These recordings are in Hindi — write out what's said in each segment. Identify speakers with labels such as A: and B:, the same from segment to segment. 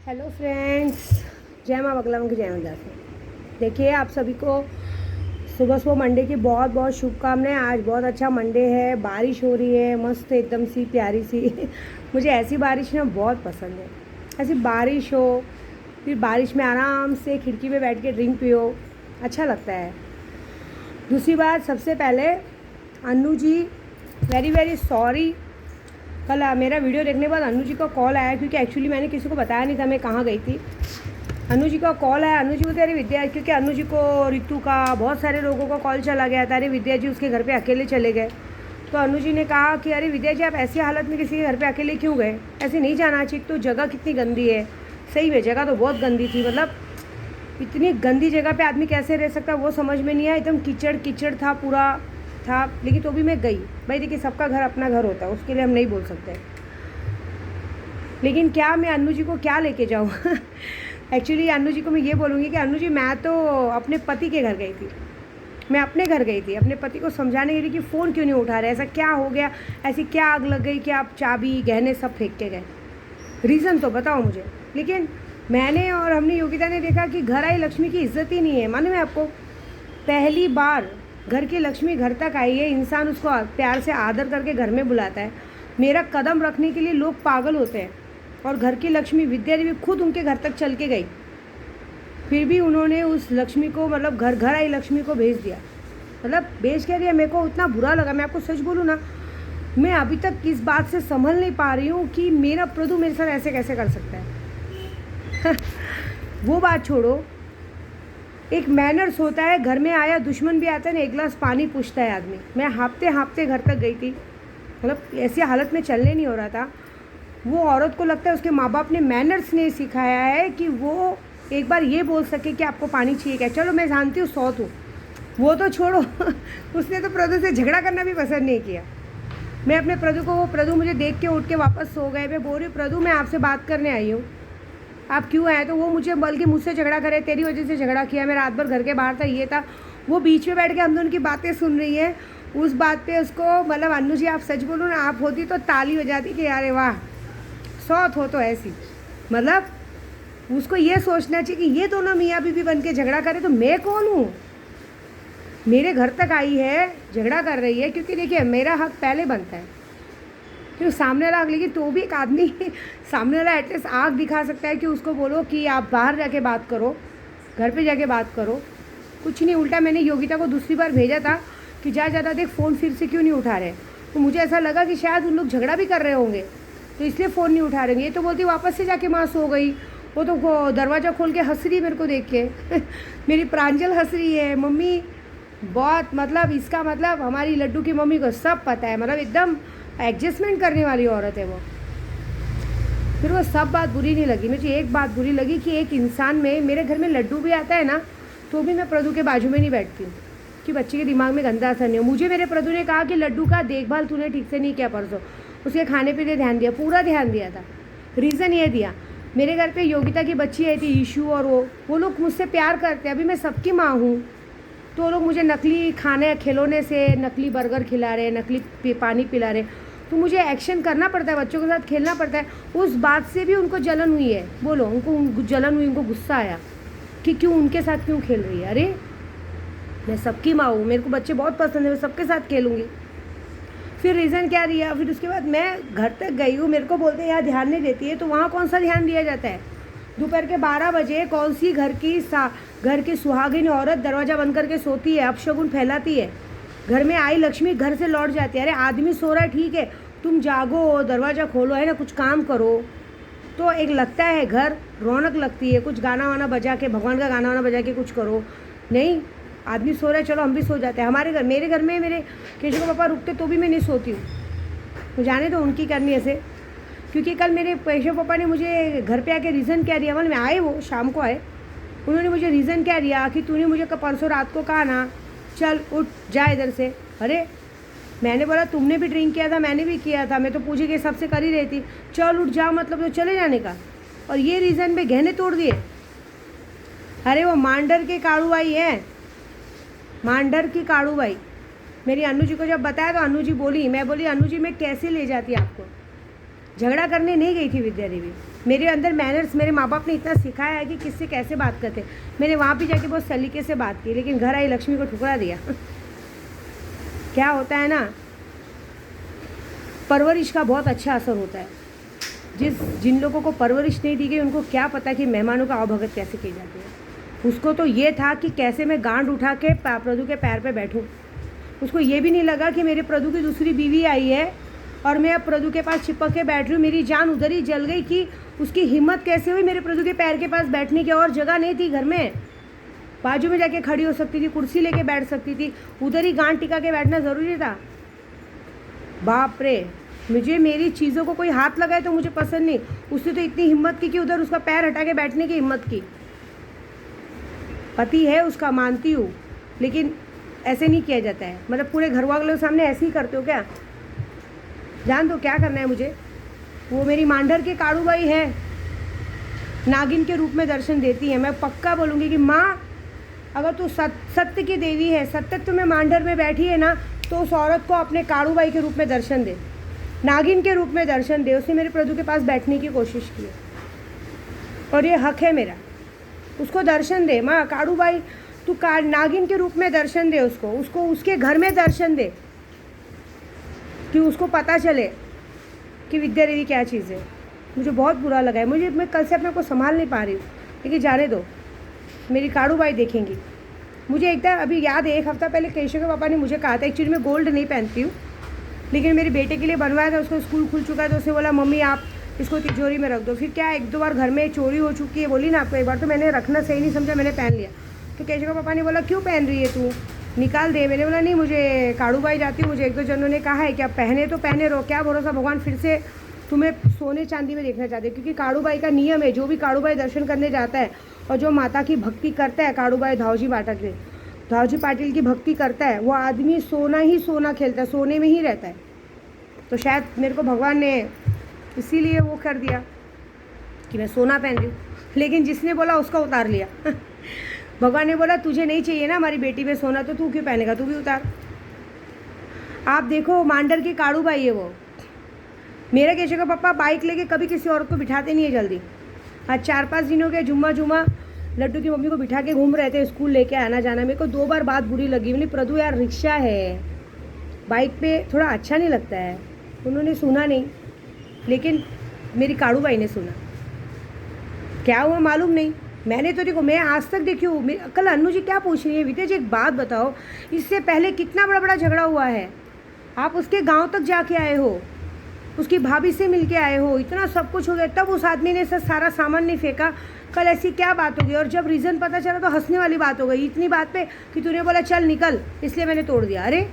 A: हेलो फ्रेंड्स, जय माँ बगला की जय माता। देखिए, आप सभी को सुबह सुबह मंडे की बहुत बहुत शुभकामनाएं। आज बहुत अच्छा मंडे है, बारिश हो रही है मस्त एकदम सी प्यारी सी मुझे ऐसी बारिश ना बहुत पसंद है। ऐसी बारिश हो, फिर बारिश में आराम से खिड़की पे बैठ के ड्रिंक पियो, अच्छा लगता है। दूसरी बात, सबसे पहले अन्नू जी वेरी वेरी सॉरी। कल मेरा वीडियो देखने के बाद अन्नू जी का कॉल आया, क्योंकि एक्चुअली मैंने किसी को बताया नहीं था मैं कहाँ गई थी। अन्नू जी का कॉल आया, अन्नू जी बोलते अरे विद्या, क्योंकि अन्नू जी को रितु का बहुत सारे लोगों का कॉल चला गया था, अरे विद्या जी उसके घर पे अकेले चले गए। तो अन्नू जी ने कहा कि अरे विद्या जी, आप ऐसी हालत में किसी के घर पे अकेले क्यों गए, ऐसे नहीं जाना चाहिए। तो जगह कितनी गंदी है। सही में जगह तो बहुत गंदी थी, मतलब इतनी गंदी जगह पे आदमी कैसे रह सकता है वो समझ में नहीं आया। एकदम कीचड़ कीचड़ था पूरा था, लेकिन तो भी मैं गई। भाई देखिए, सबका घर अपना घर होता है, उसके लिए हम नहीं बोल सकते। लेकिन क्या मैं अन्नू जी को क्या लेके जाऊँ एक्चुअली अन्नू जी को मैं ये बोलूँगी कि अन्नू जी, मैं तो अपने पति के घर गई थी। मैं अपने घर गई थी अपने पति को समझाने के लिए कि फ़ोन क्यों नहीं उठा रहे, ऐसा क्या हो गया, ऐसी क्या आग लग गई कि आप चाबी गहने सब फेंक के गए। रीज़न तो बताओ मुझे। लेकिन मैंने और हमने योगिता ने देखा कि घर आई लक्ष्मी की इज्जत ही नहीं है। मालूम है आपको, पहली बार घर की लक्ष्मी घर तक आई है, इंसान उसको प्यार से आदर करके घर में बुलाता है। मेरा कदम रखने के लिए लोग पागल होते हैं, और घर की लक्ष्मी विद्या देवी खुद उनके घर तक चल के गई, फिर भी उन्होंने उस लक्ष्मी को, मतलब घर घर आई लक्ष्मी को भेज दिया। मतलब भेज क्या दिया, मेरे को उतना बुरा लगा। मैं आपको सच बोलूँ ना, मैं अभी तक इस बात से संभल नहीं पा रही हूँ कि मेरा प्रभु मेरे साथ ऐसे कैसे कर सकता है वो बात छोड़ो, एक मैनर्स होता है। घर में आया दुश्मन भी आता है ना, एक गिलास पानी पूछता है आदमी। मैं हाँफते हाँफते घर तक गई थी, मतलब ऐसी हालत में चलने नहीं हो रहा था। वो औरत को लगता है उसके माँ बाप ने मैनर्स नहीं सिखाया है कि वो एक बार ये बोल सके कि आपको पानी चाहिए क्या। चलो मैं जानती हूँ 100 हूँ, वो तो छोड़ो उसने तो प्रदू से झगड़ा करना भी पसंद नहीं किया। मैं अपने प्रदू को, वो प्रदू मुझे देख के उठ के वापस सो गए। मैं बोल रही हूँ प्रदू, मैं आपसे बात करने आई हूँ, आप क्यों आए। तो वो मुझे, बल्कि मुझसे झगड़ा करे, तेरी वजह से झगड़ा किया, मैं रात भर घर के बाहर था, ये था। वो बीच में बैठ के हम दोनों की बातें सुन रही है। उस बात पे उसको, मतलब अन्नू जी आप सच बोलो ना, आप होती तो ताली हो जाती कि अरे वाह 100 हो तो ऐसी। मतलब उसको ये सोचना चाहिए कि ये दोनों मियाँ बीवी बन के झगड़ा करे तो मैं कौन हूँ। मेरे घर तक आई है, झगड़ा कर रही है, क्योंकि देखिए मेरा हक पहले बनता है। क्योंकि सामने वाला, लेकिन तो भी एक आदमी सामने वाला एटलीस्ट आँख दिखा सकता है कि उसको बोलो कि आप बाहर जाके बात करो, घर पे जाके बात करो। कुछ नहीं, उल्टा मैंने योगिता को दूसरी बार भेजा था कि जा ज़्यादा देख फ़ोन फिर से क्यों नहीं उठा रहे। तो मुझे ऐसा लगा कि शायद उन लोग झगड़ा भी कर रहे होंगे, तो इसलिए फ़ोन नहीं उठा रहे होंगे। ये तो बोलती वापस से जाके माँ सो गई। वो तो दरवाज़ा खोल के हंस रही मेरे को देख के मेरी प्रांजल हंस रही है, मम्मी बहुत, मतलब इसका मतलब हमारी लड्डू की मम्मी को सब पता है, मतलब एकदम एडजस्टमेंट करने वाली औरत है वो। फिर वो सब बात बुरी नहीं लगी मुझे। एक बात बुरी लगी कि एक इंसान में, मेरे घर में लड्डू भी आता है ना, तो भी मैं प्रदू के बाजू में नहीं बैठती हूँ कि बच्चे के दिमाग में गंदा असर नहीं हो। मुझे मेरे प्रदू ने कहा कि लड्डू का देखभाल तूने ठीक से नहीं किया परसों, उसके खाने पीने ध्यान दिया, पूरा ध्यान दिया था। रीज़न ये दिया, मेरे घर पे योगिता की बच्ची आई थी ईशू, और वो लोग मुझसे प्यार करते हैं। अभी मैं सबकी माँ हूँ, तो लोग मुझे नकली खाने खिलौने से नकली बर्गर खिला रहे, नकली पानी पिला रहे, तो मुझे एक्शन करना पड़ता है, बच्चों के साथ खेलना पड़ता है। उस बात से भी उनको जलन हुई है। बोलो, उनको जलन हुई, उनको गुस्सा आया कि क्यों उनके साथ क्यों खेल रही है। अरे मैं सबकी माँ हूँ, मेरे को बच्चे बहुत पसंद है, मैं सबके साथ खेलूँगी। फिर रीज़न क्या दिया, फिर उसके बाद मैं घर तक गई हूँ, मेरे को बोलते हैं यहाँ ध्यान नहीं देती है, तो वहाँ कौन सा ध्यान दिया जाता है। दोपहर के 12 बजे कौन सी घर की सुहागिन औरत दरवाज़ा बंद करके सोती है, अपशगुन फैलाती है। घर में आई लक्ष्मी घर से लौट जाती है। अरे आदमी सो रहा है ठीक है, तुम जागो, दरवाज़ा खोलो, है ना, कुछ काम करो, तो एक लगता है घर रौनक लगती है। कुछ गाना वाना बजा के, भगवान का गाना वाना बजा के कुछ करो। नहीं, आदमी सो रहा है, चलो हम भी सो जाते हैं। हमारे घर, मेरे घर में मेरे केशव पापा रुकते तो भी मैं नहीं सोती हूँ, तो जाने तो उनकी करनी ऐसे। क्योंकि कल मेरे केशव पापा ने मुझे घर पे आके रीज़न क्या दिया, मतलब आए, वो शाम को आए, उन्होंने मुझे रीज़न क्या दिया कि तूने मुझे परसों रात को कहा ना चल उठ जा इधर से। अरे मैंने बोला तुमने भी ड्रिंक किया था, मैंने भी किया था, मैं तो पूछे के हिसाब से कर ही रही थी, चल उठ जा, मतलब तो चले जाने का। और ये रीज़न पे गहने तोड़ दिए। अरे वो मांडर के काड़ूबाई है, मांडर की काड़ूबाई। मेरी अन्नू जी को जब बताया तो अन्नू जी बोली, मैं बोली अन्नू जी मैं कैसे ले जाती आपको। झगड़ा करने नहीं गई थी विद्या देवी, मेरे अंदर मैनर्स मेरे माँ बाप ने इतना सिखाया है कि किससे कैसे बात करते। मैंने वहाँ भी जाके बहुत सलीके से बात की, लेकिन घर आई लक्ष्मी को ठुकरा दिया। क्या होता है ना, परवरिश का बहुत अच्छा असर होता है। जिन लोगों को परवरिश नहीं दी गई उनको क्या पता कि मेहमानों का आवभगत कैसे की जाती है। उसको तो ये था कि कैसे मैं गांड उठा के प्रदू के पैर पे बैठूं। उसको ये भी नहीं लगा कि मेरे प्रदू की दूसरी बीवी आई है और मैं अब प्रदू के पास चिपक के बैठ रही हूँ। मेरी जान उधर ही जल गई कि उसकी हिम्मत कैसे हुई मेरे प्रदू के पैर के पास बैठने की। और जगह नहीं थी घर में, बाजू में जाके खड़ी हो सकती थी, कुर्सी लेके बैठ सकती थी, उधर ही गांड टिका के बैठना ज़रूरी था। बाप रे, मुझे मेरी चीज़ों को कोई हाथ लगाए तो मुझे पसंद नहीं। उसने तो इतनी हिम्मत की कि उधर उसका पैर हटा के बैठने की हिम्मत की। पति है उसका, मानती हूँ, लेकिन ऐसे नहीं किया जाता है। मतलब पूरे घर वालों के सामने ऐसे ही करते हो क्या? जान दो क्या करना है मुझे। वो मेरी मांडर के काड़ूबाई है, नागिन के रूप में दर्शन देती है। मैं पक्का बोलूँगी कि माँ, अगर तू सत्य की देवी है, सत्यत्व में मांडर में बैठी है ना, तो उस औरत को अपने काड़ूबाई के रूप में दर्शन दे, नागिन के रूप में दर्शन दे। उसने मेरे प्रभु के पास बैठने की कोशिश की और ये हक है मेरा, उसको दर्शन दे। माँ काड़ूबाई, तू नागिन के रूप में दर्शन दे उसको उसके घर में दर्शन दे, कि उसको पता चले कि विद्या देवी क्या चीज़ है। मुझे बहुत बुरा लगा है, मैं कल से अपने को संभाल नहीं पा रही हूँ, लेकिन जाने दो, मेरी काड़ूबाई देखेंगी। मुझे एकदम अभी याद है, 1 हफ्ता पहले केशव के पापा ने मुझे कहा था, एक्चुअली मैं गोल्ड नहीं पहनती हूँ, लेकिन मेरे बेटे के लिए बनवाया था। उसको स्कूल खुल चुका है तो उसने बोला मम्मी आप इसको तिजोरी में रख दो। फिर क्या 1-2 बार घर में चोरी हो चुकी है, बोली ना आपको, एक बार तो मैंने रखना सही नहीं समझा, मैंने पहन लिया। तो केशव के पापा ने बोला क्यों पहन रही है तू, निकाल दे। मैंने बोला नहीं, मुझे काड़ूबाई जाती हूँ, मुझे 1-2 जनों ने कहा है कि आप पहने तो पहने रहो, क्या भरोसा भगवान फिर से तुम्हें सोने चांदी में देखना चाहते हैं। क्योंकि काड़ूबाई का नियम है, जो भी काड़ूबाई दर्शन करने जाता है और जो माता की भक्ति करता है, काड़ूबाई धावजी पाटिल की भक्ति करता है, वो आदमी सोना ही सोना खेलता है, सोने में ही रहता है। तो शायद मेरे को भगवान ने इसीलिए वो कर दिया कि मैं सोना पहन रही हूँ, लेकिन जिसने बोला उसका उतार लिया। भगवान ने बोला तुझे नहीं चाहिए ना हमारी बेटी में सोना, तो तू क्यों पहनेगा, तू भी उतार। आप देखो मांडर की काड़ूबाई है वो। मेरे केशव का पापा बाइक लेके कभी किसी औरत को बिठाते नहीं है जल्दी। आज 4-5 दिन हो गए, जुम्मा लड्डू की मम्मी को बिठा के घूम रहे थे, स्कूल लेके आना जाना। मेरे को 2 बार बात बुरी लगी, मैंने प्रदू यार रिक्शा है, बाइक पे थोड़ा अच्छा नहीं लगता है। उन्होंने सुना नहीं, लेकिन मेरी काड़ूबाई ने सुना। क्या हुआ मालूम नहीं, मैंने तो देखो, मैं आज तक देखी हूँ। कल अन्नू जी क्या पूछ रही है, विद्या जी एक बात बताओ, इससे पहले कितना बड़ा झगड़ा हुआ है, आप उसके गांव तक जाके आए हो, उसकी भाभी से मिल के आए हो, इतना सब कुछ हो गया, तब उस आदमी ने सारा सामान नहीं फेंका। कल ऐसी क्या बात हो गई, और जब रीज़न पता चला तो हंसने वाली बात हो गई इतनी बात पे कि तूने बोला चल निकल, इसलिए मैंने तोड़ दिया। अरे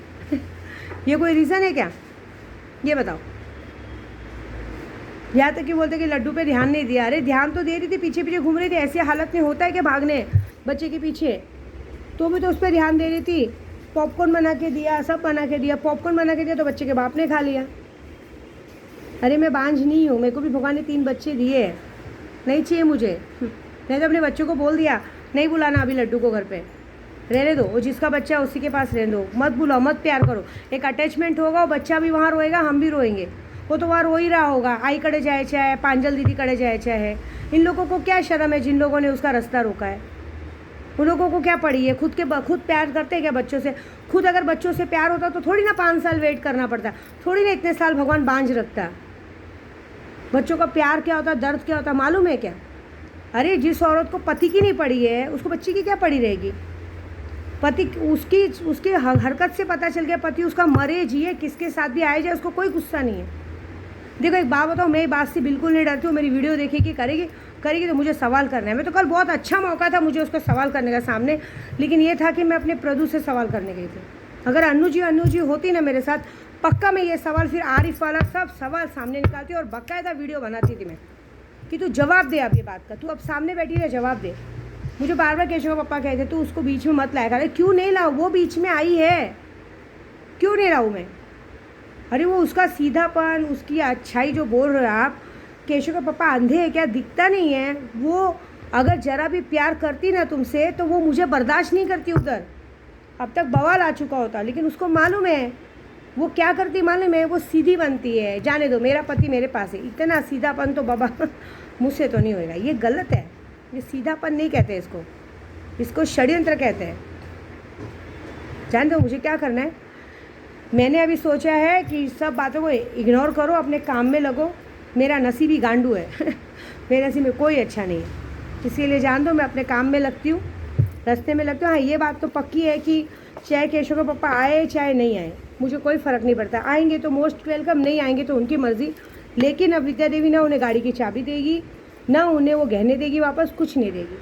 A: ये कोई रीज़न है क्या, ये बताओ। यहाँ तक कि बोलते कि लड्डू पे ध्यान नहीं दिया। अरे ध्यान तो दे रही थी, पीछे पीछे घूम रही थी। ऐसी हालत में होता है कि भागने बच्चे के पीछे, तो मैं तो उस पर ध्यान दे रही थी। पॉपकॉर्न बना के दिया, सब बना के दिया, पॉपकॉर्न बना के दिया तो बच्चे के बाप ने खा लिया। अरे मैं बांझ नहीं हूँ, मेरे को भी भगवान ने 3 बच्चे दिए, नहीं चाहिए मुझे। मैंने तो अपने बच्चों को बोल दिया नहीं बुलाना अभी लड्डू को घर पे, रहने दो, वो जिसका बच्चा है उसी के पास रहने दो, मत बुलाओ, मत प्यार करो। एक अटैचमेंट होगा, वो बच्चा भी वहाँ रोएगा, हम भी रोएंगे। वो तो वहाँ रो ही रहा होगा, आई कड़े जाए चाहे, पांजल दीदी कड़े जाए चाहे। इन लोगों को क्या शर्म है जिन लोगों ने उसका रास्ता रोका है, उन लोगों को क्या पड़ी है। खुद प्यार करते हैं क्या बच्चों से? खुद अगर बच्चों से प्यार होता तो थोड़ी ना 5 साल वेट करना पड़ता, थोड़ी ना इतने साल भगवान बांझ रखता। बच्चों का प्यार क्या होता, दर्द क्या होता मालूम है क्या? अरे जिस औरत को पति की नहीं पड़ी है उसको बच्ची की क्या पड़ी रहेगी? पति उसकी हरकत से पता चल गया पति उसका मरे जिए किसके साथ भी आए जाए उसको कोई गुस्सा नहीं है। देखो एक बात बताओ, मैं बात से बिल्कुल नहीं डरती हूँ। मेरी वीडियो देखेगी, करेगी तो मुझे सवाल करना है। मैं तो कल बहुत अच्छा मौका था मुझे उसका सवाल करने का सामने, लेकिन ये था कि मैं अपने प्रदू से सवाल करने गई थी। अगर अन्नू जी होती ना मेरे साथ, पक्का मैं ये सवाल फिर आरिफ वाला सब सवाल सामने निकालती और बाकायदा वीडियो बनाती थी मैं कि तू जवाब दे अब ये बात का, तू अब सामने बैठी है जवाब दे। मुझे बार बार केशव का पप्पा कहते तू उसको बीच में मत लाया। अरे क्यों नहीं लाऊं, वो बीच में आई है, क्यों नहीं लाऊं मैं? अरे वो उसका सीधापन, उसकी अच्छाई जो बोल रहे हो आप, केशव का पापा अंधे हैं क्या, दिखता नहीं है? वो अगर ज़रा भी प्यार करती ना तुमसे तो वो मुझे बर्दाश्त नहीं करती उधर, अब तक बवाल आ चुका होता। लेकिन उसको मालूम है वो क्या करती, मालूम है? वो सीधी बनती है। जाने दो, मेरा पति मेरे पास है, इतना सीधापन तो बाबा मुझसे तो नहीं होएगा, ये गलत है, ये सीधापन नहीं कहते इसको, इसको षड्यंत्र कहते हैं। जानते हो मुझे क्या करना है? मैंने अभी सोचा है कि सब बातों को इग्नोर करो, अपने काम में लगो। मेरा नसीब ही गांडू है मेरे नसीब में कोई अच्छा नहीं है, इसीलिए जान दो मैं अपने काम में लगती हूँ, रास्ते में लगती हूँ। हाँ, ये बात तो पक्की है कि चाहे केशव का पापा आए चाहे नहीं आए, मुझे कोई फ़र्क नहीं पड़ता। आएंगे तो मोस्ट वेलकम, नहीं आएंगे तो उनकी मर्ज़ी। लेकिन अब विद्या देवी ना उन्हें गाड़ी की चाबी देगी, ना उन्हें वो गहने देगी वापस, कुछ नहीं देगी,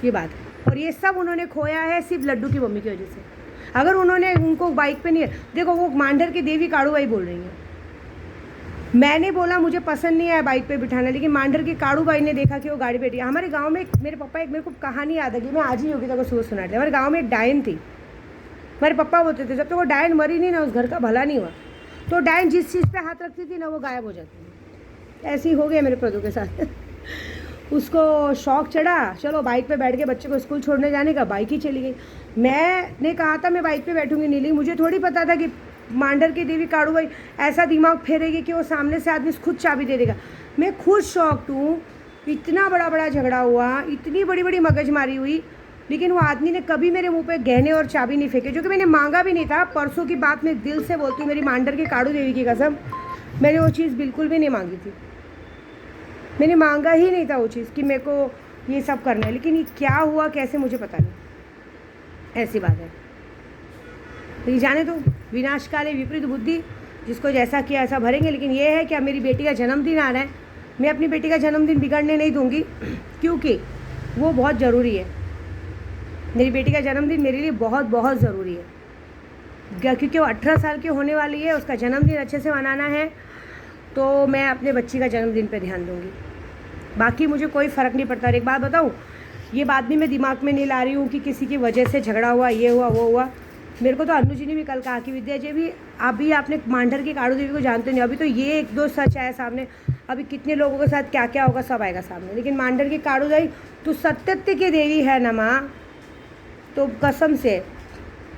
A: ये बात है। और ये सब उन्होंने खोया है सिर्फ लड्डू की मम्मी की वजह से। अगर उन्होंने उनको बाइक पे नहीं, देखो वो मांडर की देवी काड़ूबाई बोल रही है, मैंने बोला मुझे पसंद नहीं आया बाइक पे बिठाना, लेकिन मांडर की काड़ूबाई ने देखा कि वो गाड़ी बैठी। हमारे गांव में मेरे पापा एक, मेरे को कहानी याद है कि मैं आज ही योगिता को सुबह सुना थी। हमारे गांव में एक डायन थी, हमारे पापा बोलते थे जब तक वो डायन मरी नहीं ना उस घर का भला नहीं हुआ। तो डायन जिस चीज़ पे हाथ रखती थी ना वो गायब हो जाती थी। ऐसे ही हो गया मेरे प्रदू के साथ उसको शौक चढ़ा, चलो बाइक पे बैठ के बच्चे को स्कूल छोड़ने जाने का, बाइक ही चली गई। मैंने कहा था मैं बाइक पे बैठूंगी नहीं, लेकिन मुझे थोड़ी पता था कि मांडर की देवी काड़ूबाई ऐसा दिमाग फेरेगी कि वो सामने से आदमी खुद चाबी दे देगा। मैं खुद शॉक्ड हूँ, इतना बड़ा झगड़ा हुआ, इतनी बड़ी मगजमारी हुई, लेकिन वो आदमी ने कभी मेरे मुंह पे गहने और चाबी नहीं फेंके, जो कि मैंने मांगा भी नहीं था। परसों की बात मैं दिल से बोलती हूँ, मेरी मांडर की काड़ू देवी की कसम, मैंने वो चीज़ बिल्कुल भी नहीं मांगी थी, मैंने मांगा ही नहीं था वो चीज़ कि मेरे को ये सब करना है। लेकिन ये क्या हुआ कैसे मुझे पता नहीं, ऐसी बात है। तो जाने दो, विनाशकाले विपरीत बुद्धि, जिसको जैसा किया ऐसा भरेंगे। लेकिन ये है कि अब मेरी बेटी का जन्मदिन आ रहा है, मैं अपनी बेटी का जन्मदिन बिगड़ने नहीं दूंगी, क्योंकि वो बहुत ज़रूरी है। मेरी बेटी का जन्मदिन मेरे लिए बहुत ज़रूरी है, क्योंकि वो 18 साल की होने वाली है, उसका जन्मदिन अच्छे से मनाना है। तो मैं अपने बच्ची का जन्मदिन पे ध्यान दूंगी, बाकी मुझे कोई फ़र्क नहीं पड़ता। और एक बात बताऊँ, ये बात भी मैं दिमाग में नहीं ला रही हूँ कि किसी की वजह से झगड़ा हुआ, ये हुआ वो हुआ। मेरे को तो अनु जी ने भी कल कहा कि विद्या जी भी अभी आपने मांडर की काड़ू देवी को जानते नहीं, अभी तो ये 1-2 सच आया सामने, अभी कितने लोगों के साथ क्या क्या होगा सब आएगा सामने। लेकिन मांडर की काड़ू देवी तो सत्यत्य की देवी है ना माँ, तो कसम से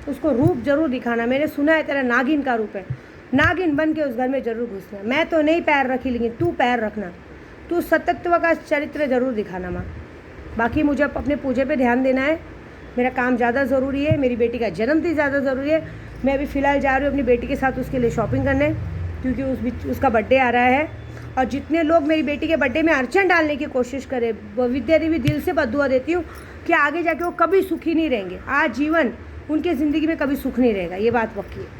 A: उसको रूप जरूर दिखाना। मैंने सुना है तेरा नागिन का रूप है, नागिन बन के उस घर में ज़रूर घुसना। मैं तो नहीं पैर रखी, लेकिन तू पैर रखना, तू सत्यत्व का चरित्र ज़रूर दिखाना माँ। बाकी मुझे अपने पूजे पे ध्यान देना है, मेरा काम ज़्यादा ज़रूरी है, मेरी बेटी का जन्मदिन ज़्यादा ज़रूरी है। मैं अभी फ़िलहाल जा रही हूँ अपनी बेटी के साथ उसके लिए शॉपिंग करने, क्योंकि उसका बर्थडे आ रहा है। और जितने लोग मेरी बेटी के बर्थडे में अड़चन डालने की कोशिश करें, विद्या देवी दिल से बद्दुआ देती हूँ कि आगे जाके वो कभी सुखी नहीं रहेंगे, आज जीवन उनके ज़िंदगी में कभी सुख नहीं रहेगा, ये बात पक्की है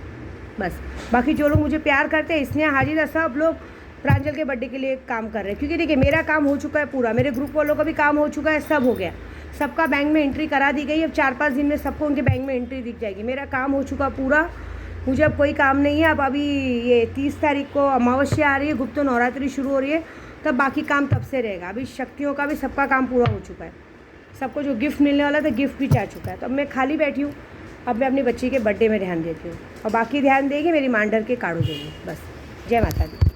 A: बस। बाकी जो लोग मुझे प्यार करते हैं, इसलिए हाजिर है, सब लोग प्रांजल के बर्थडे के लिए काम कर रहे हैं। क्योंकि देखिए मेरा काम हो चुका है पूरा, मेरे ग्रुप वालों का भी काम हो चुका है, सब हो गया, सबका बैंक में एंट्री करा दी गई। अब 4-5 दिन में सबको उनके बैंक में एंट्री दिख जाएगी। मेरा काम हो चुका पूरा, मुझे अब कोई काम नहीं है। अब अभी ये 30 तारीख को अमावस्या आ रही है, गुप्त नवरात्रि शुरू हो रही है, तब बाकी काम तब से रहेगा। अभी शक्तियों का भी सबका काम पूरा हो चुका है, सबको जो गिफ्ट मिलने वाला था गिफ्ट भी जा चुका है। तो अब मैं खाली बैठी हूँ, अब मैं अपनी बच्ची के बर्थडे में ध्यान देती हूँ, और बाकी ध्यान देगी मेरी मांडर के काड़ू देगी। बस, जय माता दी।